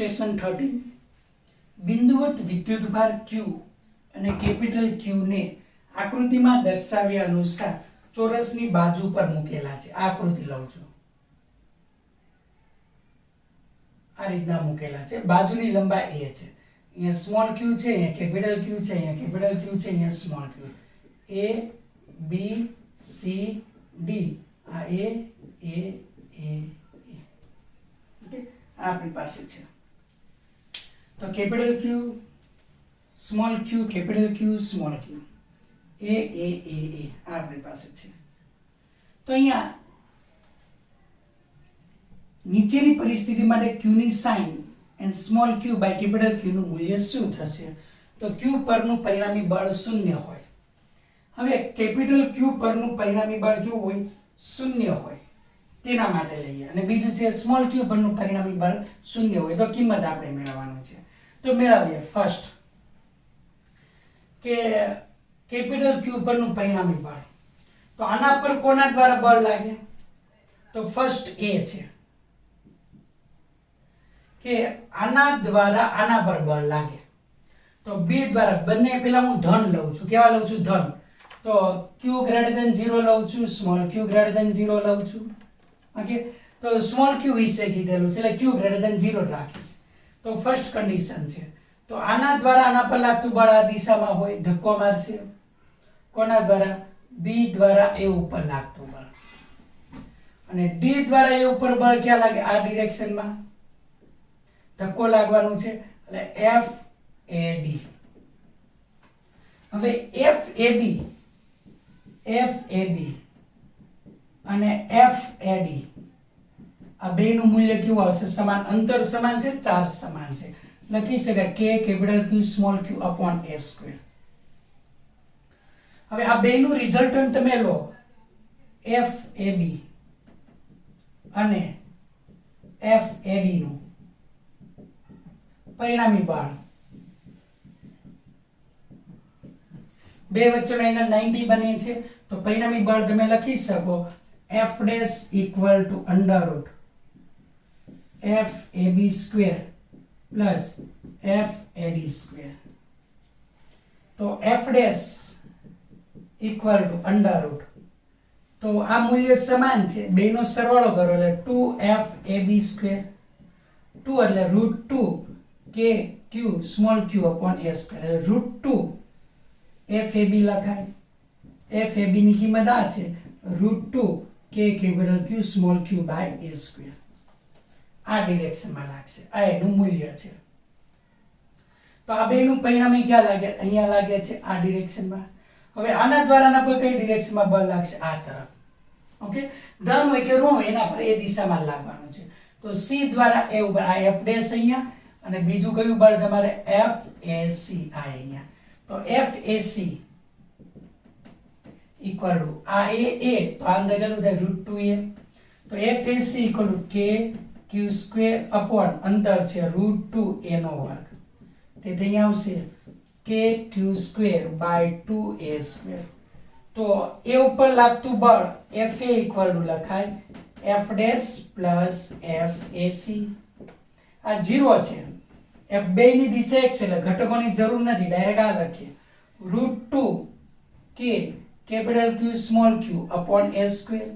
Question 13 બિંદુવત વિદ્યુતભાર Q અને capital Q ને આકૃતિમાં દર્શાવ્યા અનુસાર ચોરસની બાજુ પર મૂકેલા છે. આકૃતિ લઉં છું, આ રીતના મૂકેલા છે. બાજુની લંબાઈ a છે. અહીંયા સ્મોલ q છે, અહીંયા કેપિટલ q છે, અહીંયા કેપિટલ q છે, અહીંયા small q. a b c d આ a ઓકે આપણી પાસે છે. તો capital q small q capital q small q a આપણી પાસે છે. તો અહીંયા નીચેની પરિસ્થિતિ માટે q ની sign and small q by capital q નું મૂલ્ય શું થશે? તો q પરનું પરિણામી બળ શૂન્ય હોય. હવે કેપિટલ q પરનું પરિણામી બળ કેવું હોય? શૂન્ય હોય. તેના માટે લઈએ. અને બીજું છે સ્મોલ q પરનું પરિણામી બળ શૂન્ય હોય. તો કિંમત આપણે મેળવવાનું છે. તો મેળવીએ. ફર્સ્ટ કે કેપિટલ q પરનું પરિણામી બળ, તો આના પર કોના દ્વારા બળ લાગે? તો ફર્સ્ટ a છે કે આના દ્વારા આના પર બળ લાગે. તો b દ્વારા, બંને પેલા હું ધન લઉં છું. કેવા લઉં છું? ધન. તો q ગ્રેટર ધેન 0 લઉં છું, સ્મોલ q ગ્રેટર ધેન 0 લઉં છું. ઓકે, તો સ્મોલ q વિશે કીધેલું છે એટલે q ગ્રેટર ધેન 0 રાખીશ. તો ફર્સ્ટ કન્ડિશન છે. તો આના દ્વારા આના પર લાગતું બળ આ દિશામાં હોય, ધક્કો મારશે. કોના દ્વારા? b દ્વારા a ઉપર લાગતું બળ. અને d દ્વારા a ઉપર બળ ક્યાં લાગે? આ ડિરેક્શનમાં ધક્કો લાગવાનું છે એટલે f a d. હવે f a b અને f a d આ બેનું મૂલ્ય કેવું આવશે? સમાન. અંતર સમાન છે, ચાર્જ સમાન છે. લખી શકાય k capital q small q upon a square. હવે આ બેનું રિઝલ્ટન્ટ તમે લો, f a b અને f a d નું પરિણામી બળ, બે વચ્ચેનો એંગલ 90 બને છે. તો પરિણામી બળ તમે લખી શકો f dash equal to under route f a b square plus f a d square. તો f dash equal to under route, તો આ મૂલ્ય સમાન છે, બેનો સરવાળો કરો એટલે 2f a b સ્ક્વેર. 2 એટલે √2 k q small q upon a square એટલે √2 f a b લખાય. f a b ની કિંમત આ છે √2 k capital q small q by a square. આ ડિરેક્શનમાં લાગશે. આ એનું મૂલ્ય છે. તો આ બેનું પરિણામી ક્યાં લાગે? અહીંયા લાગે છે, આ ડિરેક્શનમાં. હવે આના દ્વારા આના પર કઈ ડિરેક્શનમાં બળ લાગશે? આ તરફ. ઓકે, ધન હોય કે ઋણ હોય એના પર એ દિશામાં લાગવાનું છે. તો c દ્વારા a ઉપર આ f ડેશ અહીંયા, અને બીજું કયું બળ તમારે? f a c આ અહીંયા. તો f a c equal to આ a તો આ અંદર કેટલું થાય? √2a. તો f a c equal to k q square upon અંતર છે √2a નો વર્ગ. તેથી અહીંયા આવશે k q square by 2a square. તો a ઉપર લાગતું બળ f a ઇક્વલ ટુ લખાય f dash plus f a c. આ 0 છે. f બે ની દિશા એક છે એટલે ઘટકોની જરૂર નથી, ડાયરેક્ટ આ લખીએ √2 k capital q small q upon a square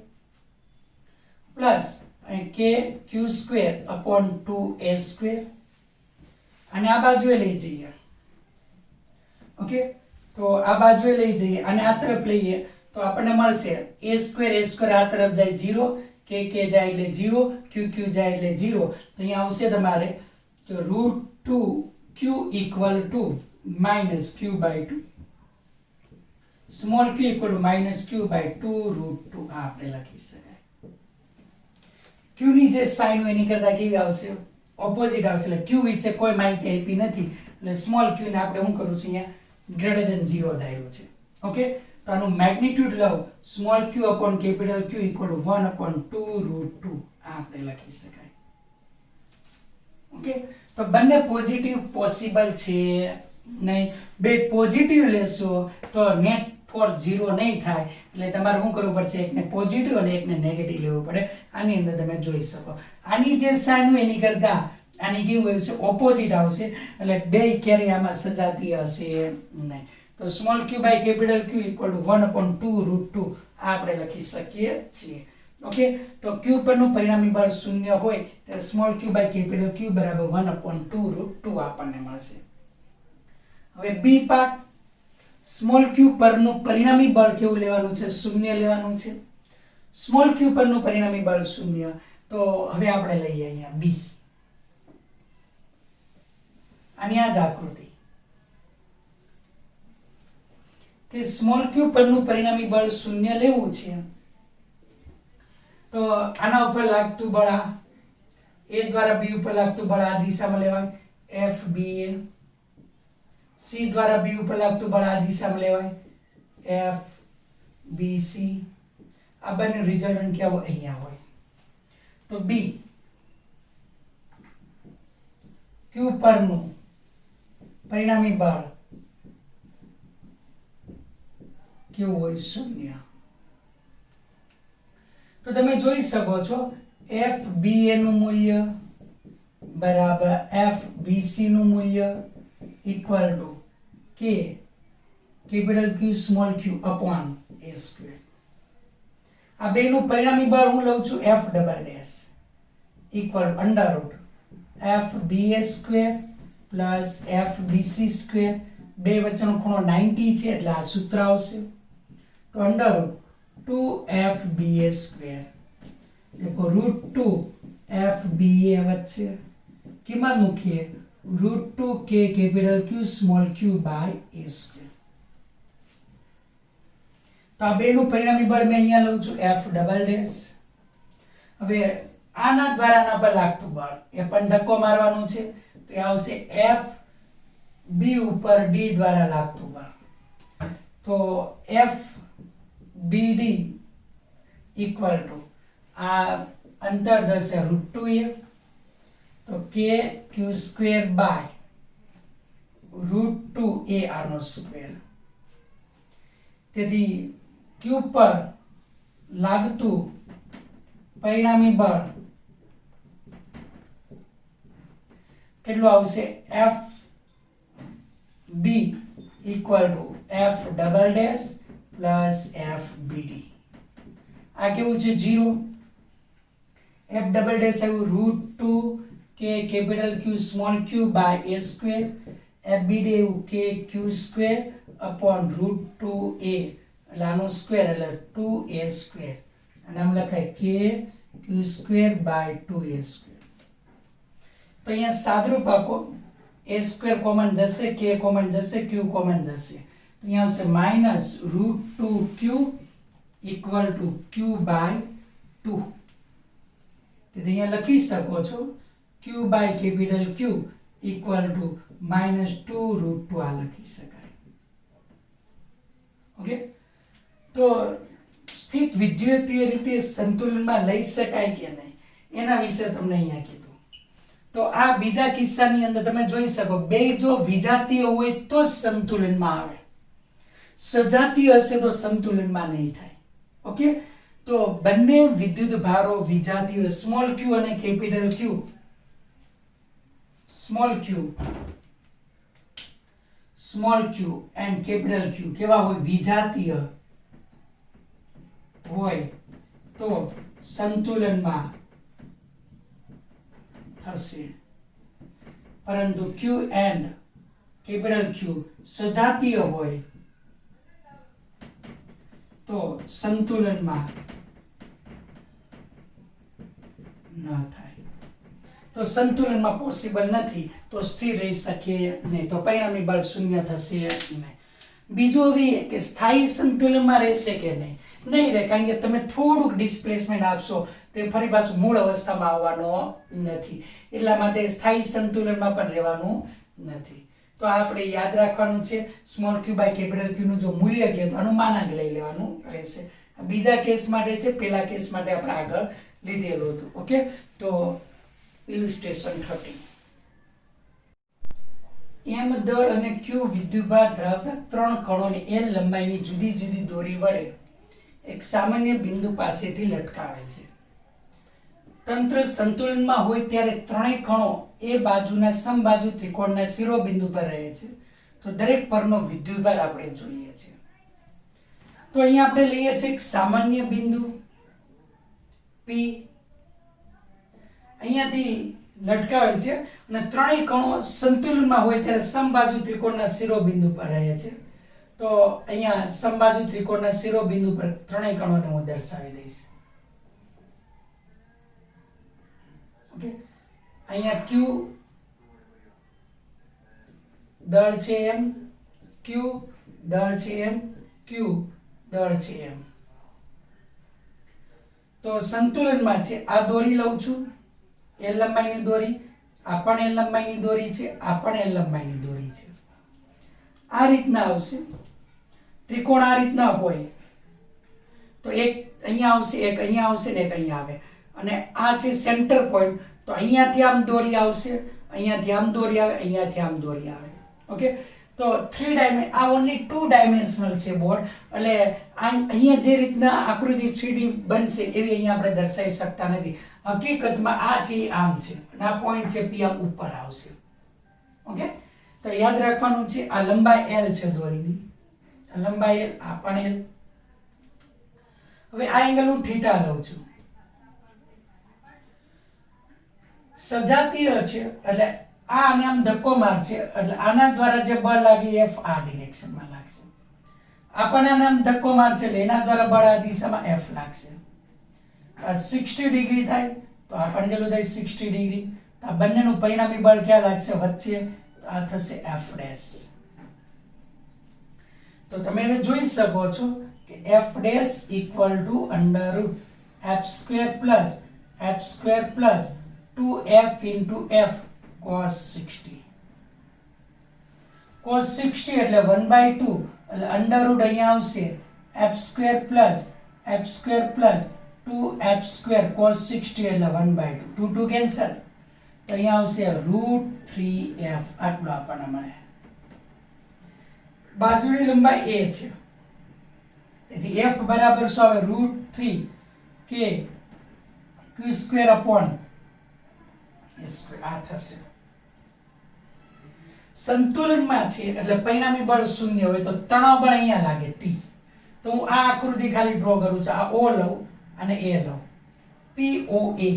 plus k q square upon 2a square. અને આ બાજુએ લઈ જઈએ. ઓકે, તો આ બાજુએ લઈ જઈએ અને આ તરફ લઈએ તો આપણને મળશે a સ્ક્વેર આ તરફ જાય 0, k જાય એટલે 0, q જાય એટલે 0. તો અહીંયા આવશે તમારે તો √2 q equal to minus q by 2, small q equal to minus q by 2 √2. આ આપણે લખી શકાય. q ની જે સાઇન હોય એની કરતા કેવી આવશે? ઓપોઝિટ આવશે. એટલે q વિશે કોઈ માહિતી આપી નથી એટલે સ્મોલ q ને આપણે શું કરું છું? અહીંયા ગ્રેટર ધેન 0 ધાર્યું છે. ઓકે, તો આનું મેગ્નીટ્યુડ લવ small q upon capital q equal two 1 upon 2 √2. આ આપણે લખી શકાય. ઓકે, તો બંને પોઝિટિવ પોસિબલ છે નહીં. બે પોઝિટિવ લેશો તો નેટ ફોર 0 નહીં થાય એટલે તમારે શું કરવું પડશે? એકને પોઝિટિવ અને એકને નેગેટિવ લેવું પડે. આની અંદર તમે જોઈ શકો આની જે સાઇન હોય એની કરતા આની કેવું હશે ઓપોઝિટ આવશે એટલે બે ક્યારેય આમાં સજાતીય હશે નહીં. તો small Q by capital Q equal to 1/2 √2 આપણે લખી શકીએ છીએ. ઓકે, તો ક્યુ પરનું પરિણામી બળ શૂન્ય હોય ત્યારે small Q by capital Q બરાબર 1/2 √2 આપણને મળશે. હવે બી પાર્ટ, સ્મોલ ક્યુ પરનું પરિણામી બળ કેવું લેવાનું છે? શૂન્ય લેવાનું છે. સ્મોલ ક્યુ પરનું પરિણામી બળ શૂન્ય, તો હવે આપણે લઈએ અહીંયા બી, આની આ જ આકૃતિ કે સ્મોલ ક્યુ પરનું પરિણામી બળ શૂન્ય લેવું છે. તો આના ઉપર લાગતું બળ આ એ દ્વારા બી ઉપર લાગતું બળ આ દિશામાં લેવાય એફ બી એ, સી દ્વારા બી ઉપર લાગતું બળ આ દિશામાં લેવાય એફ બી સી. આ બંને રિઝલ્ટન્ટ ક્યાં હોય? અહીંયા હોય. તો બી ક્યુ પરનું પરિણામી બળ કેવું હોય? શૂન્ય. તો તમે જોઈ શકો છો એફ બી એ નું મૂલ્ય બરાબર એફ બી સી નું મૂલ્ય ઇક્વલ ટુ કે capital Q small Q upon A square. આ બેનું પરિણામી બળ હું લઉં છું F double dash equal under root F B A square plus F B C square. બે વચ્ચેનો ખૂણો 90 છે એટલે આ સૂત્ર આવશે. તો અંડર રૂટ 2fba સ્ક્વેર देखो √2fba વચ્ચે કિંમત મૂકીએ √2k capital Q small q by a square. તો આ બેનું પરિણામી બળ મેં અહીંયા લઉં છું f ડબલ ડેશ. હવે આના દ્વારા આના પર લાગતું બળ એ પણ ધક્કો મારવાનું છે તો એ આવશે f b ઉપર d દ્વારા લાગતું બળ. તો f bd ઇક્વલ ટુ આ અંતર થશે √2a તો k q square by √2a આનો સ્ક્વેર. તેથી q પર લાગતું પરિણામી બળ કેટલું આવશે f b equal to f double dash plus f bd. આ કેવું છે 0. f ડબલ ડેશ આવ્યું √2k capital Q small q by a square. f bd આવ્યું k q square upon √2a એટલે આનો સ્ક્વેર એટલે 2a સ્ક્વેર અને આમ લખાય k q square by 2a square. તો અહીંયા સાદરૂપ આપો a સ્ક્વેર કોમન જશે k કોમન જશે q કોમન જશે તો અહીંયા આવશે minus √2q equal to q by 2. તેથી અહીંયા લખી શકો છો q by capital Q equal to -2 √2 આ લખી શકાય. ઓકે, તો સ્થિત વિદ્યુતીય રીતે સંતુલનમાં લઈ શકાય કે નહીં એના વિશે તમને અહીંયા કીધું. તો આ બીજા કિસ્સાની અંદર તમે જોઈ શકો બે જો વિજાતીય હોય તો જ સંતુલનમાં આવે, સજાતીય હશે તો સંતુલનમાં નહીં થાય. ઓકે, તો બંને વિદ્યુત ભારો વિજાતીય સ્મોલ q અને capital Q, small q and capital Q કેવા હોય? વિજાતીય હોય તો સંતુલનમાં થશે, પરંતુ Q એન્ડ કેપિટલ Q સજાતીય હોય તો સંતુલનમાં ન થાય. તો સંતુલનમાં પોસિબલ નથી તો સ્થિર રહી શકે નહીં, તો પરિણામી બળ શૂન્ય થશે નહીં. બીજું હવે કે સ્થાયી સંતુલનમાં રહેશે કે નહીં? નહીં રહે, કારણ કે તમે થોડુંક ડિસ્પ્લેસમેન્ટ આપશો તે ફરી પાછું મૂળ અવસ્થામાં આવવાનો નથી, એટલા માટે સ્થાયી સંતુલનમાં પણ રહેવાનું નથી. તો આપણે યાદ રાખવાનું છે small q by capital Q નું જો મૂલ્ય કહે તો અનુમાનાંક લઈ લેવાનું રહેશે. બીજા કેસ માટે છે, પહેલા કેસ માટે આપણે આગળ લીધેલું હતું. ઓકે, તો ઇલ્યુસ્ટ્રેશન 13 m દળ અને q વિદ્યુતભાર ધરાવતા ત્રણ કણોની l લંબાઈની જુદી જુદી દોરી વડે એક સામાન્ય બિંદુ પાસેથી લટકાવે છે. તંત્ર સંતુલનમાં હોય ત્યારે ત્રણેય કણો એ બાજુના સમબાજુ ત્રિકોણના શિરોબિંદુ પર રહે છે. તો દરેક પરનો વિદ્યુતભાર આપણે જોઈએ છે. તો અહીંયા આપણે લઈએ છીએ એક સામાન્ય બિંદુ P, અહીંયાથી લટકાવેલ છે અને ત્રણેય કણો સંતુલનમાં હોય ત્યારે સમબાજુ ત્રિકોણના શિરોબિંદુ પર રહે છે. તો અહીંયા સમબાજુ ત્રિકોણના શિરોબિંદુ પર ત્રણેય કણોને હું દર્શાવી દઈશ. ઓકે, અહીંયા Q દળ છે M, Q દળ છે M, Q દળ છે M. તો સંતુલનમાં છે. આ દોરી લઉં છું, L લંબાઈની દોરી, આ પણ L લંબાઈની દોરી છે, આ પણ L લંબાઈની દોરી છે. આ રીતના આવશે. ત્રિકોણ આ રીતના હોય તો એક અહીંયા આવશે, એક અહીંયા આવશે ને એક અહીંયા આવે. અને આ છે સેન્ટર પોઈન્ટ, તો અહીંયાથી આમ દોરી આવશે, અહીંયાથી આમ દોરી આવે, અહીંયાથી આમ દોરી આવે. ઓકે, તો 3 ડાયમેન્શન, આ ઓન્લી 2 ડાયમેન્શનલ છે બોર્ડ. એટલે અહીંયા જે રીતના આકૃતિ 3D બનશે એવી અહીંયા આપણે દર્શાવી શકતા નથી. હકીકતમાં આ છે આમ છે અને આ પોઈન્ટ છે P આમ ઉપર આવશે. ઓકે, તો યાદ રાખવાનું છે આ લંબાઈ L છે દોરીની, આ લંબાઈ L, આ પણ L. હવે આ એંગલ હું થીટા લઉં છું. સજાતીય છે એટલે આ અને આમ ધક્કો મારશે એટલે આના દ્વારા જે બળ લાગે F આ ડિરેક્શનમાં લાગશે. આ પણ આને આમ ધક્કો મારશે એટલે એના દ્વારા બળ આ દિશામાં F લાગશે. 60 ડિગ્રી થાય તો આ પણ કેટલું થાય 60 ડિગ્રી. તો આ બંનેનું પરિણામી બળ ક્યાં લાગશે વચ્ચે, તો આ થશે F ડેશ. તો તમે હવે જોઈ શકો છો કે F dash equal to under route F square plus 2F into F cos 60. cos 60 એટલે 1/2 એટલે અંડર રૂટ અહીંયા આવશે F square plus 2F square cos 60 એટલે 1/2, 2 2 કેન્સલ, તો અહીંયા આવશે √3F. આટલું આપણને મળે. બાજુની લંબાઈ a છે તેથી F બરાબર શું આવે √3K Q square upon A square આ થશે. સંતુલનમાં છે એટલે પરિણામી બળ શૂન્ય હોય તો તણાવ બળ અહીંયા લાગે T. તો હું આ આકૃતિ ખાલી ડ્રો કરું છું. આ O લઉં અને A લઉં, POA.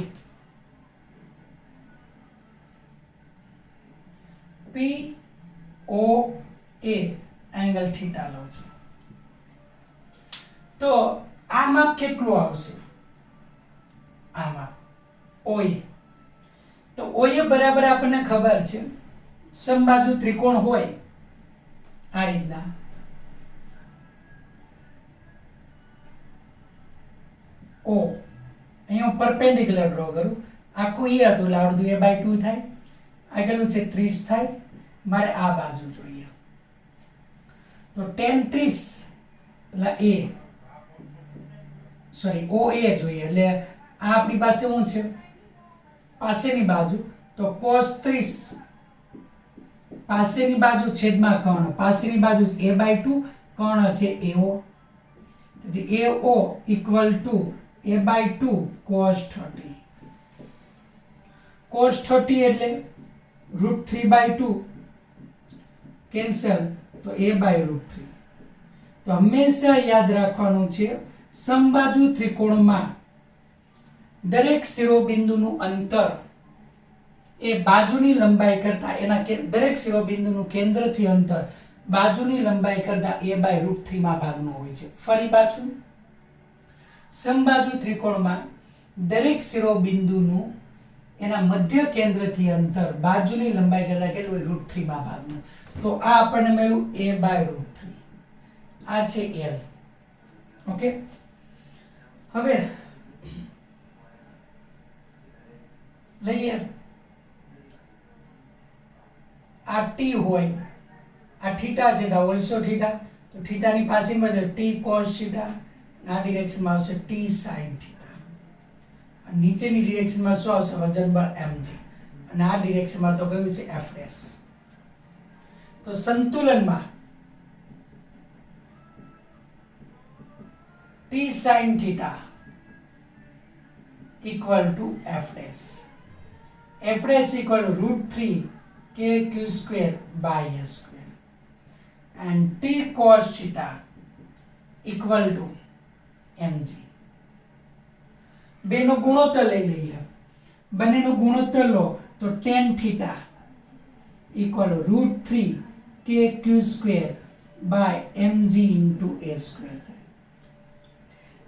POA એંગલ થીટા લઉં છું. તો આ માપ કેટલું આવશે? આ માપ OA. તો OA બરાબર આપણને ખબર છે સમબાજુ ત્રિકોણ હોય આ રીતના, O અહીંયા હું પરપેન્ડિક્યુલર ડ્રો કરું. આખું એ હતું એટલે અડધું A/2 થાય. આ કેટલું છે 30 થાય. મારે આ બાજુ જોઈએ તો tan 30 એટલે A સોરી OA જોઈએ. એટલે આ આપણી પાસે શું છે પાસેની બાજુ, તો cos 30 પાસેની બાજુ છેદમાં કર્ણ, પાસેની બાજુ A/2 કર્ણ છે AO, તેથી AO equal to A/2 cos 30. cos 30 એટલે √3/2 કેન્સલ, તો A/√3. તો હંમેશા યાદ રાખવાનું છે સમબાજુ ત્રિકોણમાં દરેક શિરોબિંદુનું અંતર એ બાજુની લંબાઈ કરતા એના દરેક શિરોબિંદુનું કેન્દ્રથી અંતર બાજુની લંબાઈ કરતા A/√3 માં ભાગનું હોય છે. ફરી પાછું, સમબાજુ ત્રિકોણમાં દરેક શિરોબિંદુનું એના મધ્ય કેન્દ્રથી અંતર બાજુની લંબાઈ કરતા કેટલું હોય √3 માં ભાગનું. તો આ આપણને મળ્યું A/√3. આ છે L. ઓકે, હવે લઈએ આ T હોય, આ થીટા છે તો ઓલસો થીટા, તો થીટાની પાસેમાં છે T cos થીટા, આ ડિરેક્શનમાં આવશે T sin થીટા. નીચેની ડિરેક્શનમાં શું આવશે વજન બળ mg, અને આ ડિરેક્શનમાં તો કયું છે F ડેશ. તો સંતુલનમાં T sin theta equal to F dash. f dash equal to root 3 kq square by a square and t cos theta equal to mg. બેનો ગુણોત્તર લઈ લઈએ. બંનેનો ગુણોત્તર લો તો tan theta equal to root 3 kq square by mg into a square.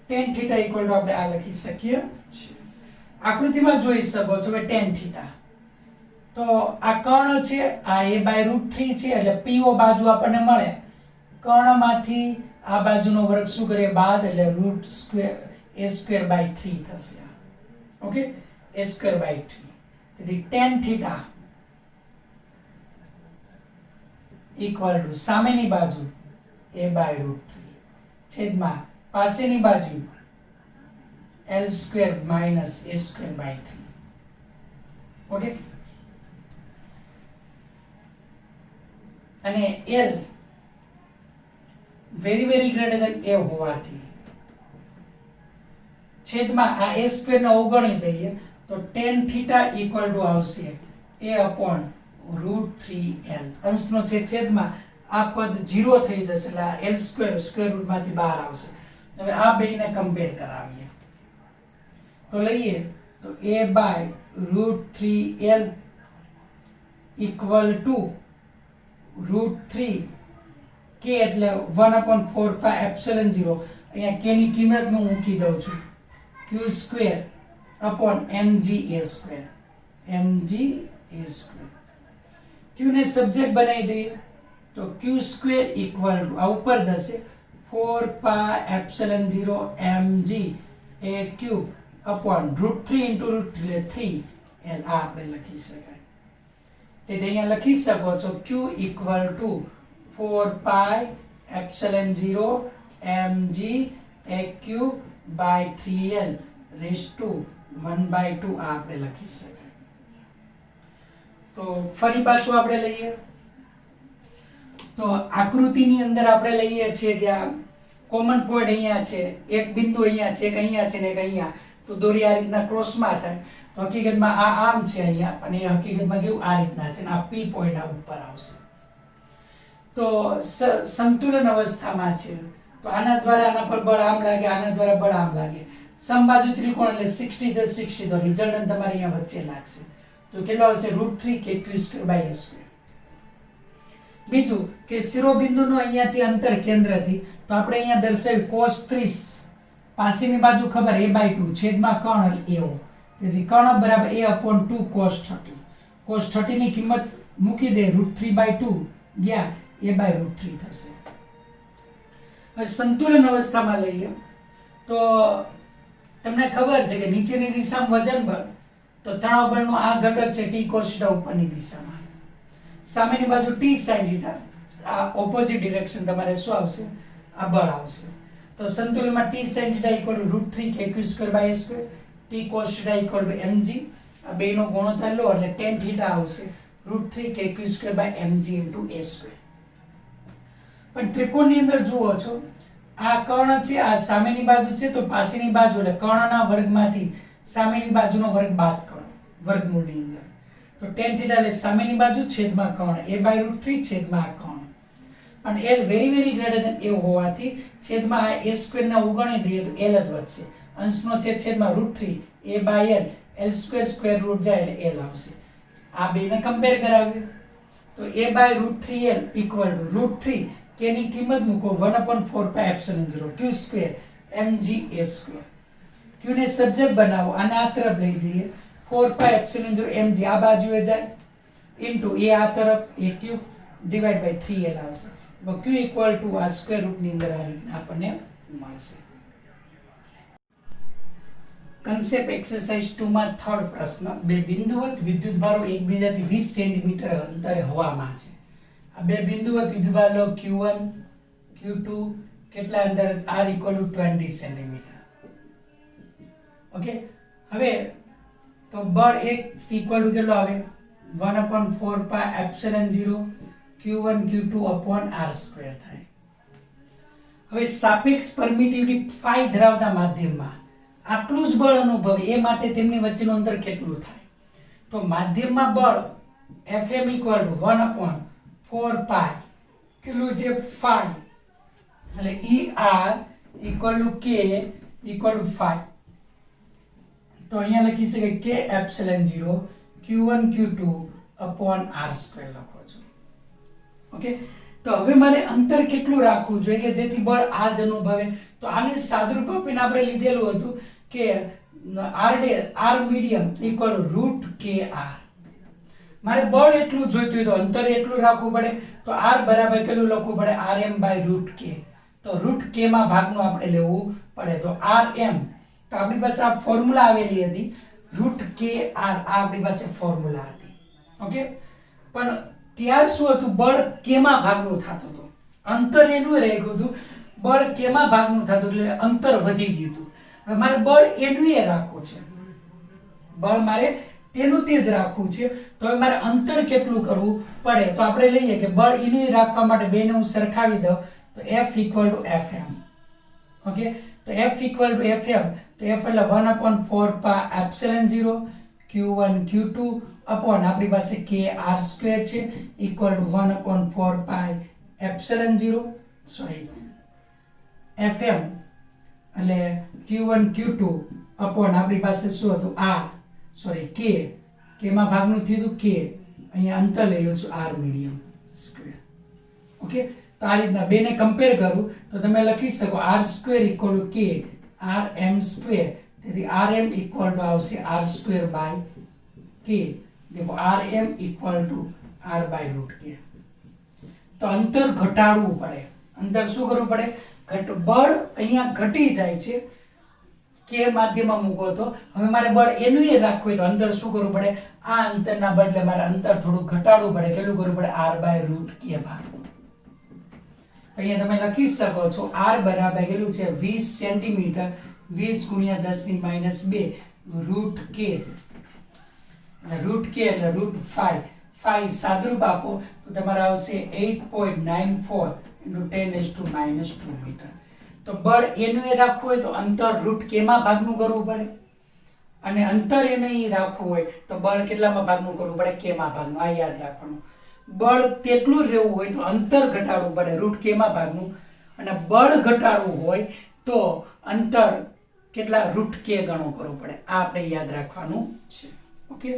tan theta equal to આપણે આ લખી શકીએ છીએ. આકૃતિમાં જોઈ શકો છો કે tan theta તો આ કર્ણ છે, આ a by root 3 છે એટલે PO બાજુ આપણને મળે. કર્ણમાંથી આ બાજુનો વર્ગ શું કરે બાદ એટલે root square a square by 3 થશે. Okay, a square by 3. તેથી tan theta equal to સામેની બાજુ a by root 3 છેદમાં પાસેની બાજુ l square minus a square by 3. Okay, અને l very greater than a હોવાથી છેદમાં આ a square ને અવગણી દઈએ તો tan theta equal to આવશે a upon root 3l. અંશનો છેદમાં આ પદ 0 થઈ જશે એટલે આ l square સ્ક્વેર રૂટ માંથી બહાર આવશે. હવે આ બેને કમ્પેર કરાવીએ તો લઈએ તો a by root 3l equal to root 3 k એટલે 1/4 pi epsilon 0. અહીંયા k ની કિંમત હું મૂકી દઉં છું q square upon mg a square. mg a square q ને સબ્જેક્ટ બનાવી દઈએ તો q square equal to આ ઉપર જશે 4 pi epsilon 0 mg a cube upon root 3 into root 3 l. આ આપણે લખી શકાય. તેથી અહીંયા લખી શકો છો q equal to 4 pi epsilon 0 mg a cube by 3l raised to 1/2 આ આપણે લખી શકાય. તો ફરી પાછું આપણે લઈએ તો આકૃતિની અંદર આપણે લઈએ છીએ કે આ કોમન પોઈન્ટ અહીંયા છે, એક બિંદુ અહીંયા છે, એક અહીંયા છે ને એક અહીંયા. તો દોરી આ રીતના ક્રોસમાં થાય તો હકીકતમાં આ આમ છે અહીંયા અને હકીકતમાં કેવું આ રીતના છે ને આ પી પોઈન્ટ આ ઉપર આવશે. તો સંતુલન અવસ્થામાં છે તો આના દ્વારા આના પર બળ આમ લાગે, આના દ્વારા બળ આમ લાગે. સમબાજુ ત્રિકોણ એટલે 60 + 60 તો રિઝલ્ટન્ટ તમારે અહીંયા વચ્ચે લાગશે. તો કેટલો આવશે √3 kq square by a square. બીજું કે શિરોબિંદુનું અહીંયાથી અંતર કેન્દ્રથી તો આપણે અહીંયા દર્શાવ્યું cos 30 પાસેની બાજુ ખબર a/2 છેદમાં કર્ણ એવો. તેથી કર્ણ બરાબર a/2 cos 30. cos 30 ની કિંમત મૂકી દે √3/2 ગયા a/√3 થશે. હવે સંતુલન અવસ્થામાં લઈએ તો તમને ખબર છે કે નીચેની દિશામાં વજન બળ તો તણાવ બળનો આ ઘટક છે t cos θ ઉપરની દિશામાં, સામેની બાજુ t sin θ, આ ઓપોઝિટ ડિરેક્શન તમારે શું આવશે આ બળ આવશે. તો સંતુલનમાં t sin θ √3 kq square by a square, t cos θ mg. આ બેનો ગુણોત્તર લો એટલે tan θ આવશે √3 kq square by mg into a square. પણ ત્રિકોણની અંદર જુઓ છો આ કર્ણ છે, આ સામેની બાજુ છે તો પાસેની બાજુ એટલે કર્ણના વર્ગમાંથી સામેની બાજુનો વર્ગ બાદ કરો વર્ગમૂળની અંદર. તો tan θ એટલે સામેની બાજુ છેદમાં કર્ણ a/√3 છેદમાં આ કર્ણ. અને l very greater than a હોવાથી છેદમાં આ a સ્ક્વેર ને ઉગણી દઈએ તો l જ વધશે. અંશનો છેદમાં √3 a/l l square square root જાય એટલે l આવશે. આ બેને કમ્પેર કરાવીએ તો a/√3l equal to √3 k ની કિંમત મૂકો 1/4 pi epsilon 0 q square mg a square. q ને સબ્જેક્ટ બનાવો અને આ તરફ લઈ જઈએ 4 pi epsilon 0 mg આ બાજુએ જાય into a આ તરફ a cube divided by 3l આવશે. તો q equal to આ સ્ક્વેર રૂટ ની અંદર આ રીતના આપણને મળશે. કન્સેપ્ટ એક્સરસાઇઝ 2 માં થર્ડ પ્રશ્ન, બે બિંદુવત વિદ્યુતભારો એકબીજાથી 20 સેન્ટીમીટર અંતરે હવામાં છે. આ બે બિંદુવત વિદ્યુતભારો q1 q2 કેટલા અંતરે r equal to 20 centimetre. Okay, હવે તો બળ એક equal to કેટલો આવે 1/4 pi epsilon 0 q1 q2 upon r square થાય. હવે સાપેક્ષ પરમિટિવિટી phi ધરાવતા માધ્યમમાં આટલું જ બળ અનુભવે એ માટે તેમની વચ્ચેનું અંતર કેટલું થાય. તો માધ્યમમાં બળ Fm ઇક્વલ ટુ 1/4 પાઈ કેટલું છે 5 એટલે ER equal to K equal to 5. તો અહીંયા લખી શકાય કે epsilon 0 q1 q2 upon r² લખો છો. ઓકે, તો હવે મારે અંતર કેટલું રાખવું જોઈએ કે જેથી બળ આ જ અનુભવે. તો આને સાદુરૂપ આપીને આપણે લીધેલું હતું કે r મીડિયમ ઇક્વલ √kr. મારે બળ એટલું જોઈતું હોય તો અંતર એટલું રાખવું પડે. તો r બરાબર કેટલું લખવું પડે rm/√k. તો √k માં ભાગનું આપણે લેવું પડે. તો rm તો આપણી પાસે આ ફોર્મ્યુલા આવેલી હતી √kr આ આપણી પાસે ફોર્મ્યુલા હતી. ઓકે, પણ ત્યાર શું હતું બળ કેમાં ભાગનું થતું હતું, અંતર એનું રહી ગયું હતું, બળ કેમાં ભાગનું થતું એટલે અંતર વધી ગયું હતું. હવે મારે બળ એનું એ રાખવું છે, બળ મારે તેનું તે જ રાખવું છે. તો હવે મારે અંતર કેટલું કરવું પડે. તો આપણે લઈએ કે બળ એનું એ રાખવા માટે બેને હું સરખાવી દઉં તો F = Fm. ઓકે, તો F = Fm તો F એટલે 1/4 પાઈ એપ્સિલન 0 q1 q2 upon આપણી પાસે k r² છે equal to 1/4 pi epsilon 0 Fm એટલે q1 q2 upon આપણી પાસે શું હતું k માં ભાગનું થયું k, અહીંયા અંતર લઈ લઉં છું r મીડિયમ સ્ક્વેર. ઓકે, તો આ રીતના બેને કમ્પેર કરું તો તમે લખી શકો r² equal to k rm². તેથી rm ઇક્વલ ટુ આવશે r²/k. देखो rm ઇક્વલ ટુ r/√k. તો અંતર ઘટાડવું પડે. અંતર શું કરવું પડે? બળ અહીંયા ઘટી જાય છે કે માધ્યમમાં મૂકો તો હવે મારે બળ એનું એ રાખવું હોય તો અંતર શું કરવું પડે? આ અંતરના બદલે મારે અંતર થોડું ઘટાડવું પડે. કેટલું કરવું પડે? r/√k ભાગવું. અહીંયા તમે લખી શકો છો r બરાબર કેટલું છે 20 સેન્ટીમીટર 20 × 10⁻²√k. અને √k એટલે √5 સાદુરૂપ આપો તો તમારે આવશે 8.94 × 10⁻²મીટર. તો બળ એનું એ રાખવું હોય તો અંતર √k માં ભાગનું કરવું પડે, અને અંતર એને એ રાખવું હોય તો બળ કેટલામાં ભાગનું કરવું પડે? k માં ભાગનું. આ યાદ રાખવાનું. બળ તેટલું રહેવું હોય તો અંતર ઘટાડવું પડે √k માં ભાગનું, અને બળ ઘટાડવું હોય તો અંતર કેટલા √k ગણો કરવું પડે. આ આપણે યાદ રાખવાનું છે. ઓકે.